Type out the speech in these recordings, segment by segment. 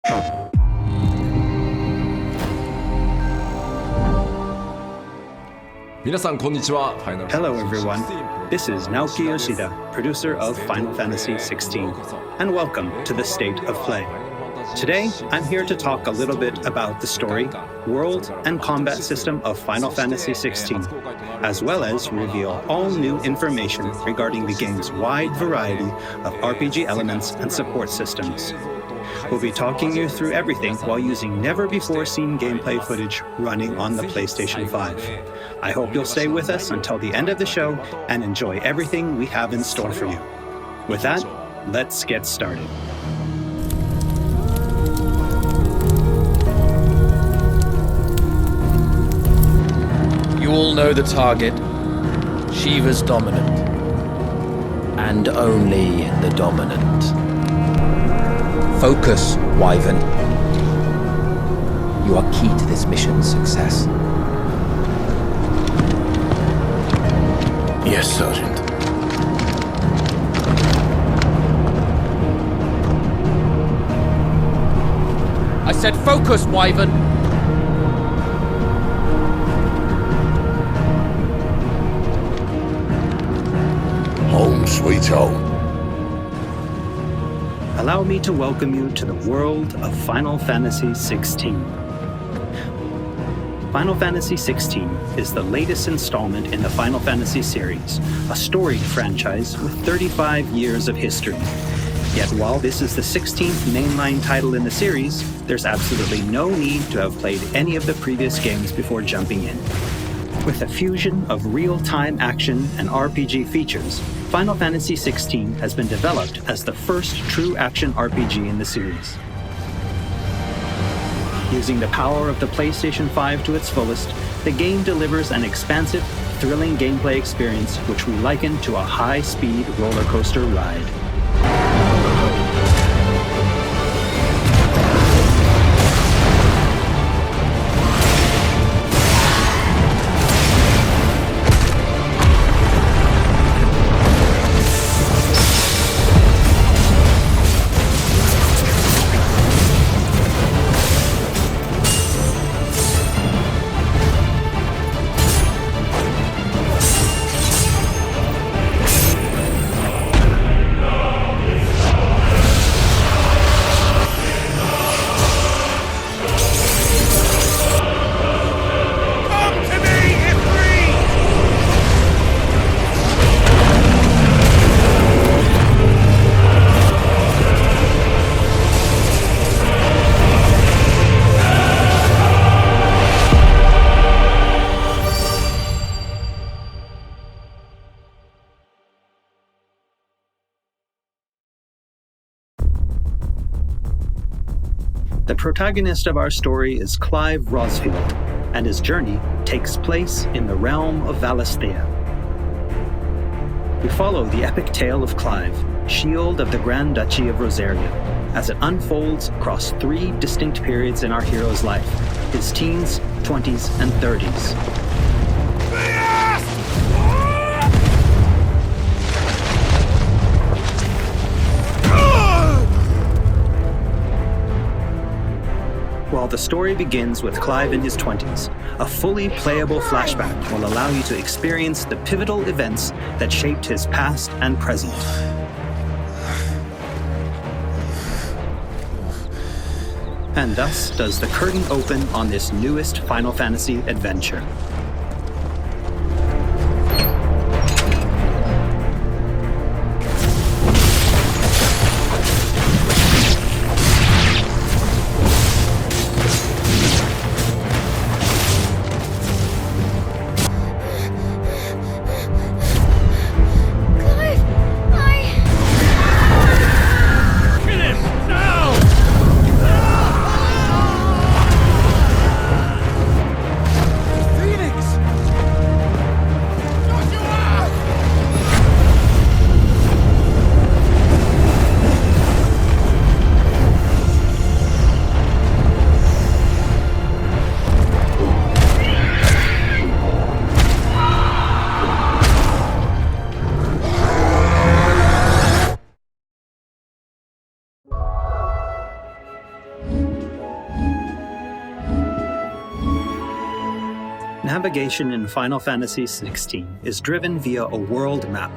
Hello everyone, this is Naoki Yoshida, producer of Final Fantasy XVI, and welcome to the State of Play. Today, I'm here to talk a little bit about the story, world, and combat system of Final Fantasy XVI, as well as reveal all new information regarding the game's wide variety of RPG elements and support systems. We'll be talking you through everything while using never-before-seen gameplay footage running on the PlayStation 5. I hope you'll stay with us until the end of the show and enjoy everything we have in store for you. With that, let's get started. You all know the target. Shiva's dominant. And only the dominant. Focus, Wyvern. You are key to this mission's success. Yes, Sergeant. I said focus, Wyvern! Home sweet home. Allow me to welcome you to the world of Final Fantasy XVI. Final Fantasy XVI is the latest installment in the Final Fantasy series, a storied franchise with 35 years of history. Yet while this is the 16th mainline title in the series, there's absolutely no need to have played any of the previous games before jumping in. With a fusion of real-time action and RPG features, Final Fantasy XVI has been developed as the first true action RPG in the series. Using the power of the PlayStation 5 to its fullest, the game delivers an expansive, thrilling gameplay experience which we liken to a high-speed roller coaster ride. The protagonist of our story is Clive Rosfield, and his journey takes place in the realm of Valisthea. We follow the epic tale of Clive, Shield of the Grand Duchy of Rosaria, as it unfolds across 3 distinct periods in our hero's life: his teens, 20s, and 30s. While the story begins with Clive in his 20s, a fully playable flashback will allow you to experience the pivotal events that shaped his past and present. And thus does the curtain open on this newest Final Fantasy adventure. Phoenix! Navigation in Final Fantasy XVI is driven via a world map,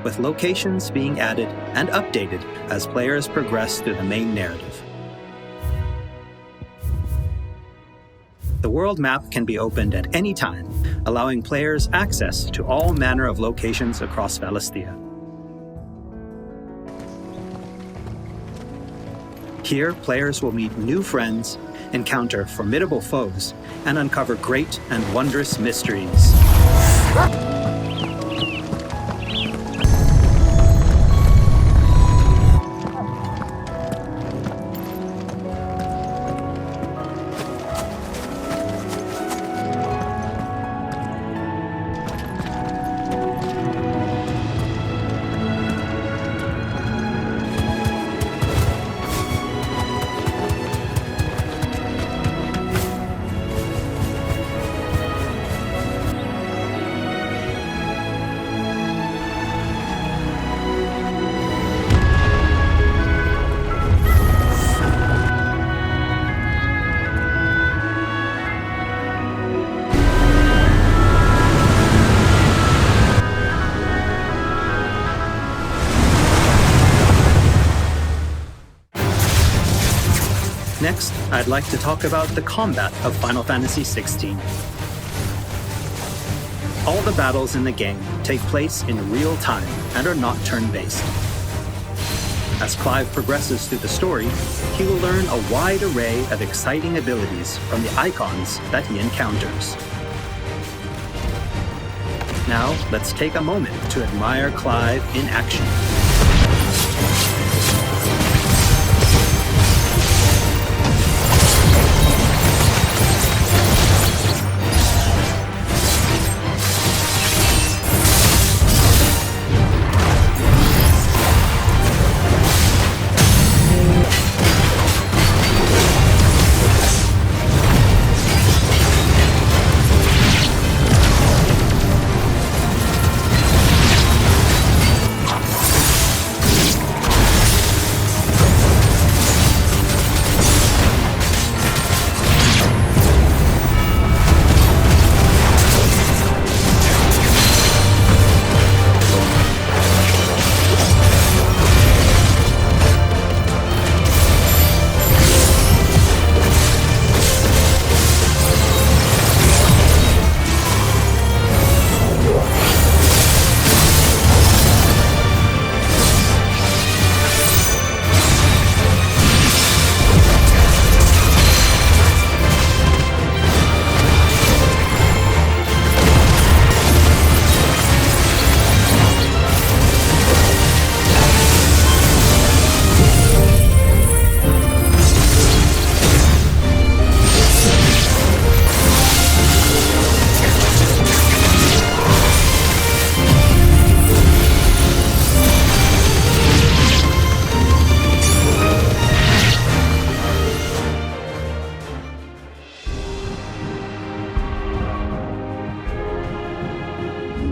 with locations being added and updated as players progress through the main narrative. The world map can be opened at any time, allowing players access to all manner of locations across Valisthea. Here, players will meet new friends, encounter formidable foes, and uncover great and wondrous mysteries. Next, I'd like to talk about the combat of Final Fantasy XVI. All the battles in the game take place in real time and are not turn-based. As Clive progresses through the story, he will learn a wide array of exciting abilities from the Eikons that he encounters. Now, let's take a moment to admire Clive in action.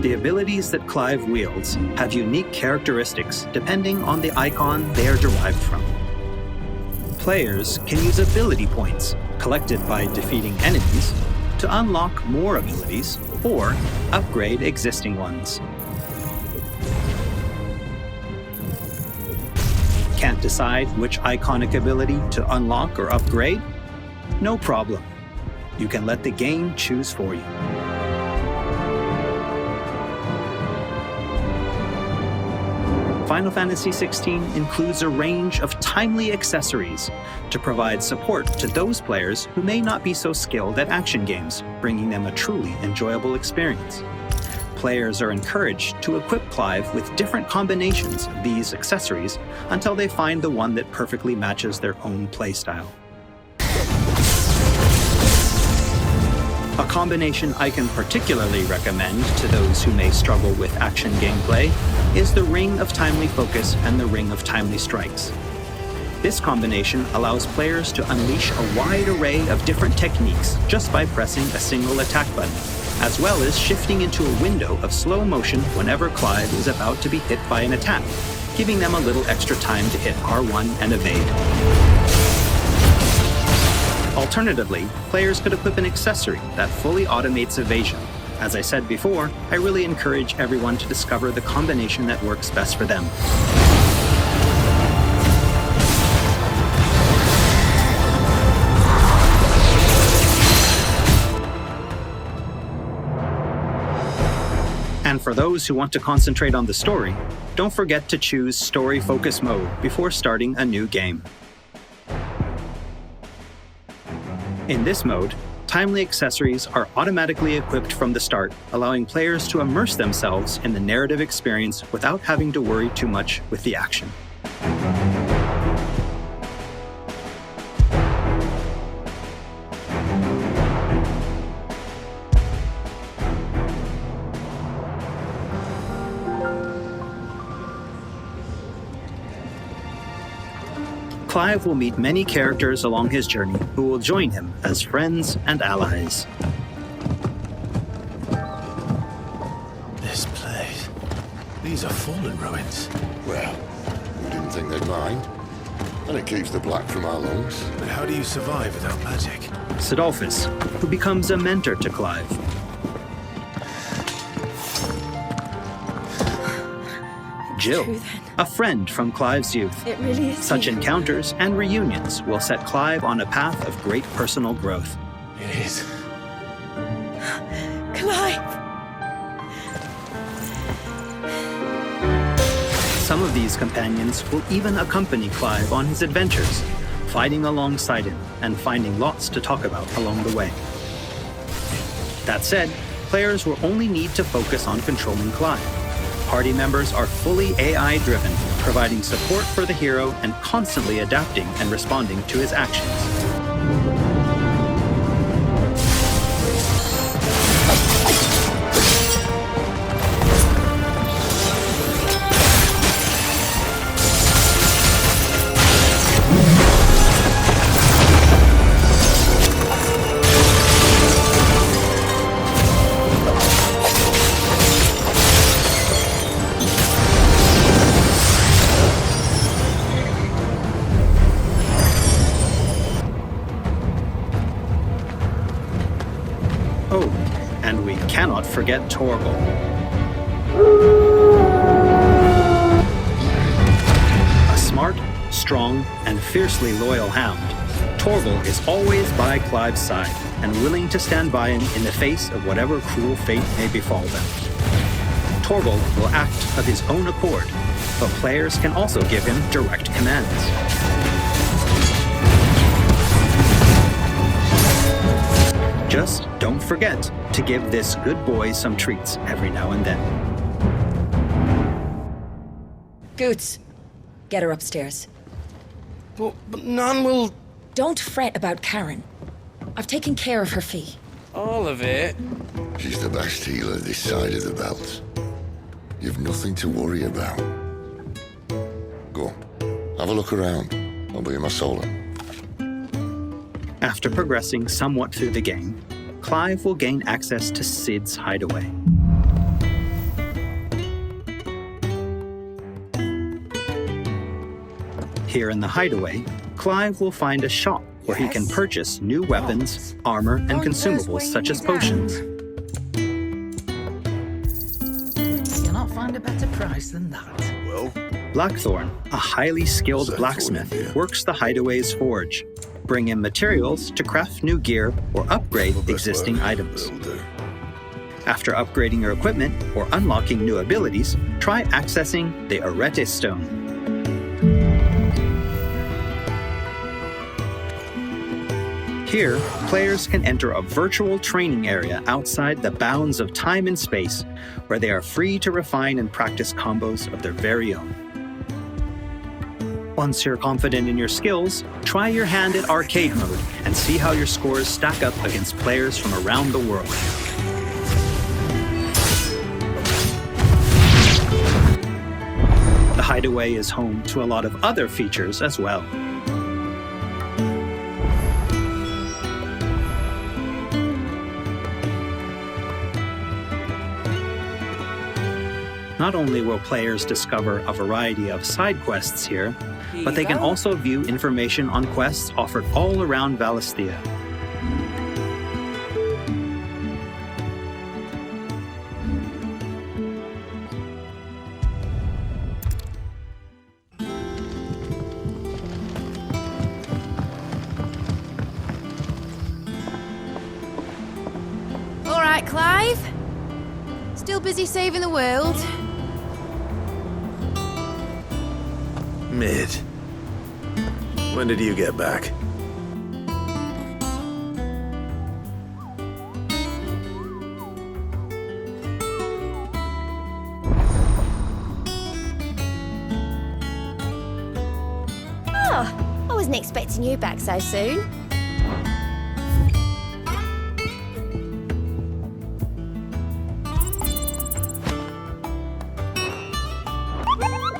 The abilities that Clive wields have unique characteristics depending on the Eikon they are derived from. Players can use ability points, collected by defeating enemies, to unlock more abilities or upgrade existing ones. Can't decide which iconic ability to unlock or upgrade? No problem. You can let the game choose for you. Final Fantasy XVI includes a range of timely accessories to provide support to those players who may not be so skilled at action games, bringing them a truly enjoyable experience. Players are encouraged to equip Clive with different combinations of these accessories until they find the one that perfectly matches their own playstyle. A combination I can particularly recommend to those who may struggle with action gameplay is the Ring of Timely Focus and the Ring of Timely Strikes. This combination allows players to unleash a wide array of different techniques just by pressing a single attack button, as well as shifting into a window of slow motion whenever Clive is about to be hit by an attack, giving them a little extra time to hit R1 and evade. Alternatively, players could equip an accessory that fully automates evasion. As I said before, I really encourage everyone to discover the combination that works best for them. And for those who want to concentrate on the story, don't forget to choose Story Focus Mode before starting a new game. In this mode, timely accessories are automatically equipped from the start, allowing players to immerse themselves in the narrative experience without having to worry too much with the action. Clive will meet many characters along his journey who will join him as friends and allies. This place. These are fallen ruins. Well, we didn't think they'd mind. And it keeps the black from our lungs. But how do you survive without magic? Sidolphus, who becomes a mentor to Clive. Jill, a friend from Clive's youth. It really is. Such encounters and reunions will set Clive on a path of great personal growth. It is. Clive! Some of these companions will even accompany Clive on his adventures, fighting alongside him and finding lots to talk about along the way. That said, players will only need to focus on controlling Clive. Party members are fully AI-driven, providing support for the hero and constantly adapting and responding to his actions. Oh, and we cannot forget Torgal. A smart, strong, and fiercely loyal hound, Torgal is always by Clive's side and willing to stand by him in the face of whatever cruel fate may befall them. Torgal will act of his own accord, but players can also give him direct commands. Just don't forget to give this good boy some treats every now and then. Goots, get her upstairs. But none will... Don't fret about Karen. I've taken care of her fee. All of it? She's the best healer this side of the belt. You've nothing to worry about. Go on, have a look around. I'll be in my solo. After progressing somewhat through the game, Clive will gain access to Sid's hideaway. Here in the hideaway, Clive will find a shop where he can purchase new weapons, armor, and consumables such as potions. You'll not find a better price than that. Well, Blackthorn, a highly skilled blacksmith, works the hideaway's forge, bring in materials to craft new gear or upgrade existing items. After upgrading your equipment or unlocking new abilities, try accessing the Arete Stone. Here, players can enter a virtual training area outside the bounds of time and space, where they are free to refine and practice combos of their very own. Once you're confident in your skills, try your hand at arcade mode and see how your scores stack up against players from around the world. The hideaway is home to a lot of other features as well. Not only will players discover a variety of side quests here, but they can also view information on quests offered all around Valisthea. All right, Clive. Still busy saving the world? Mid. When did you get back? Oh, I wasn't expecting you back so soon.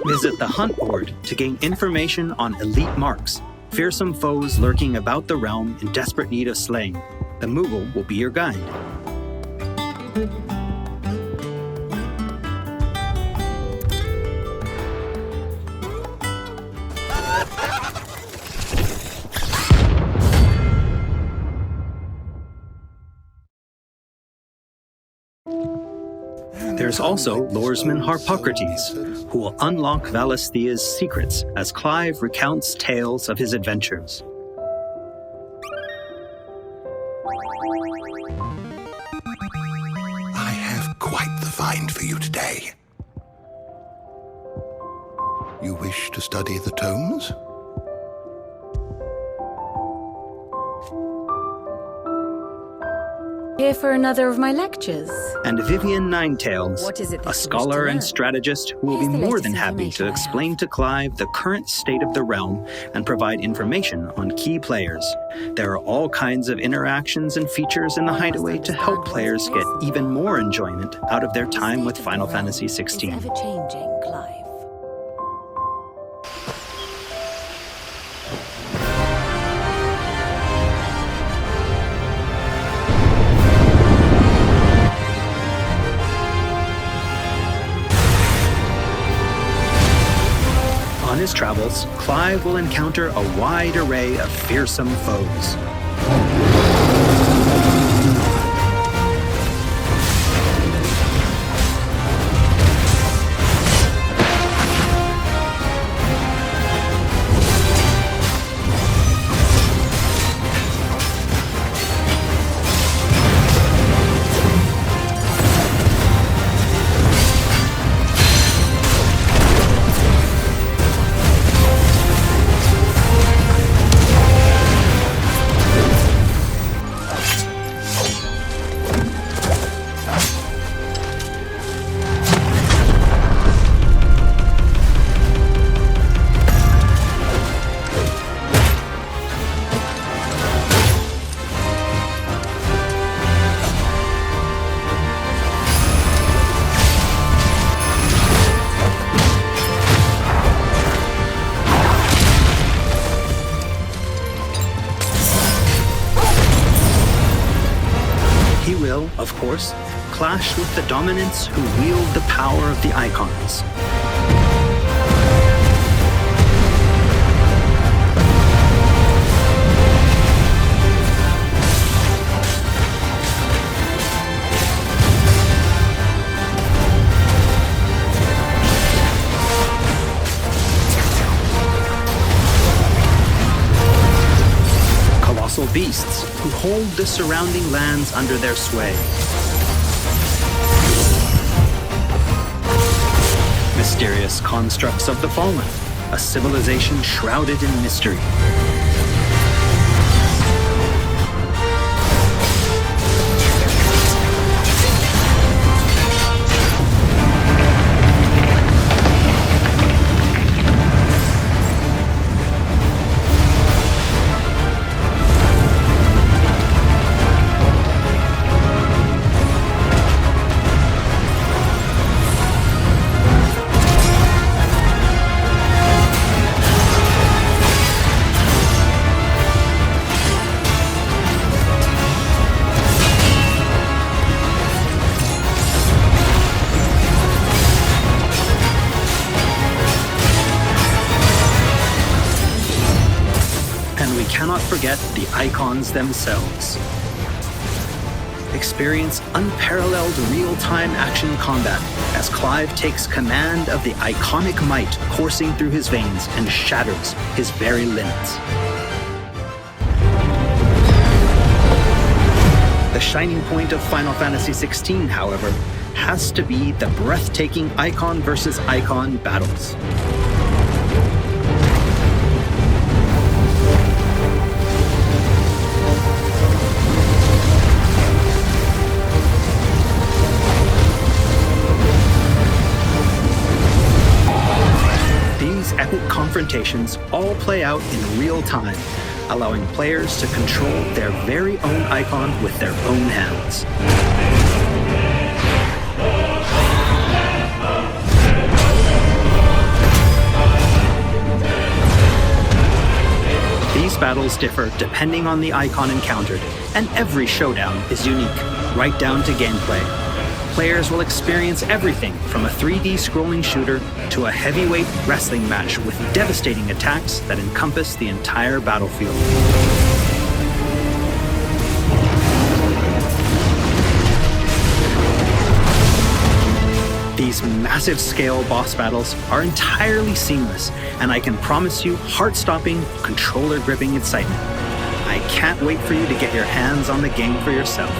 Visit the hunt board to gain information on elite marks, fearsome foes lurking about the realm in desperate need of slaying. The Moogle will be your guide. There's also Lordesman Harpocrates, who will unlock Valisthea's secrets as Clive recounts tales of his adventures. I have quite the find for you today. You wish to study the tomes? Here for another of my lectures. And Vivian Ninetails, What is it that a you wish scholar to and learn? strategist who will be Here's the more latest than happy to information I have. explain to Clive the current state of the realm and provide information on key players. There are all kinds of interactions and features in the Hideaway to help players get even more enjoyment out of their time with Final Fantasy Is XVI. ever changing, Clive. On his travels, Clive will encounter a wide array of fearsome foes. He will, of course, clash with the dominants who wield the power of the Eikons. Colossal beasts who hold the surrounding lands under their sway. Mysterious constructs of the fallen, a civilization shrouded in mystery. And we cannot forget the Eikons themselves. Experience unparalleled real-time action combat as Clive takes command of the iconic might coursing through his veins and shatters his very limits. The shining point of Final Fantasy XVI, however, has to be the breathtaking Eikon versus Eikon battles. These epic confrontations all play out in real time, allowing players to control their very own Eikon with their own hands. These battles differ depending on the Eikon encountered, and every showdown is unique, right down to gameplay. Players will experience everything from a 3D scrolling shooter to a heavyweight wrestling match with devastating attacks that encompass the entire battlefield. These massive scale boss battles are entirely seamless, and I can promise you heart-stopping, controller-gripping excitement. I can't wait for you to get your hands on the game for yourself.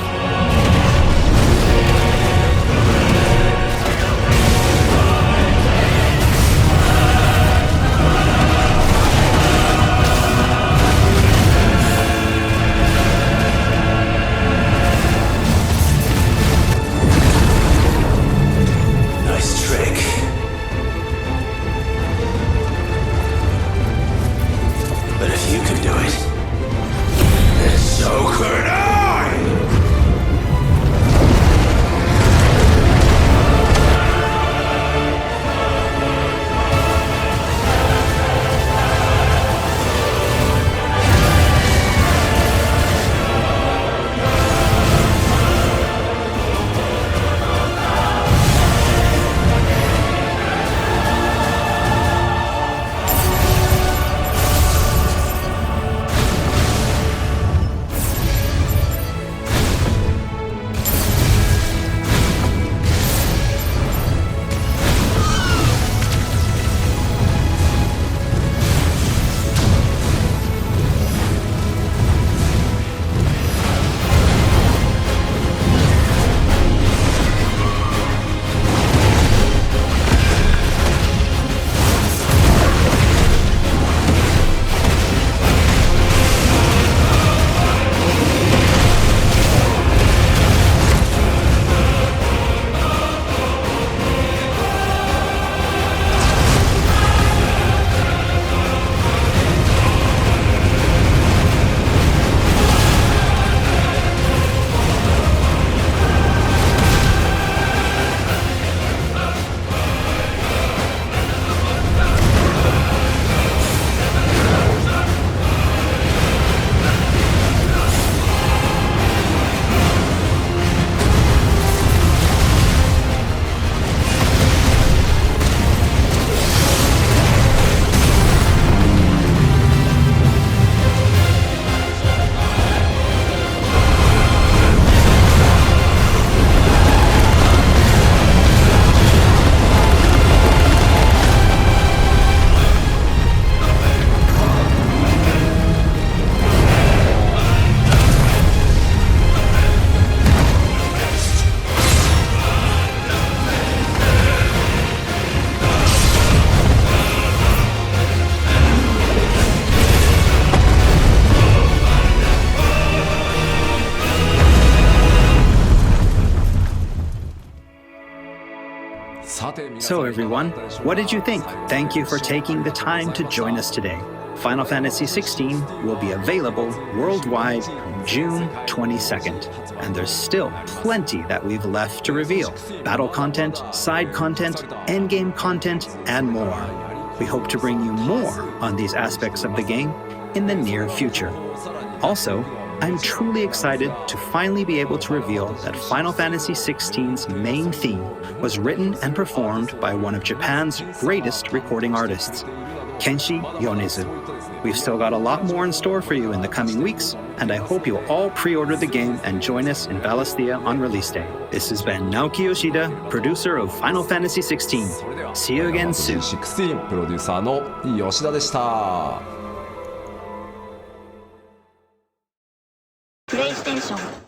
So everyone, what did you think? Thank you for taking the time to join us today. Final Fantasy XVI will be available worldwide June 22nd, and there's still plenty that we've left to reveal. Battle content, side content, endgame content, and more. We hope to bring you more on these aspects of the game in the near future. Also, I'm truly excited to finally be able to reveal that Final Fantasy XVI's main theme was written and performed by one of Japan's greatest recording artists. Kenshi Yonezu. We've still got a lot more in store for you in the coming weeks, and I hope you'll all pre-order the game and join us in Valisthea on release day. This has been Naoki Yoshida, producer of Final Fantasy XVI. See you again soon. 16プロデューサーの吉田でした。プレイステーション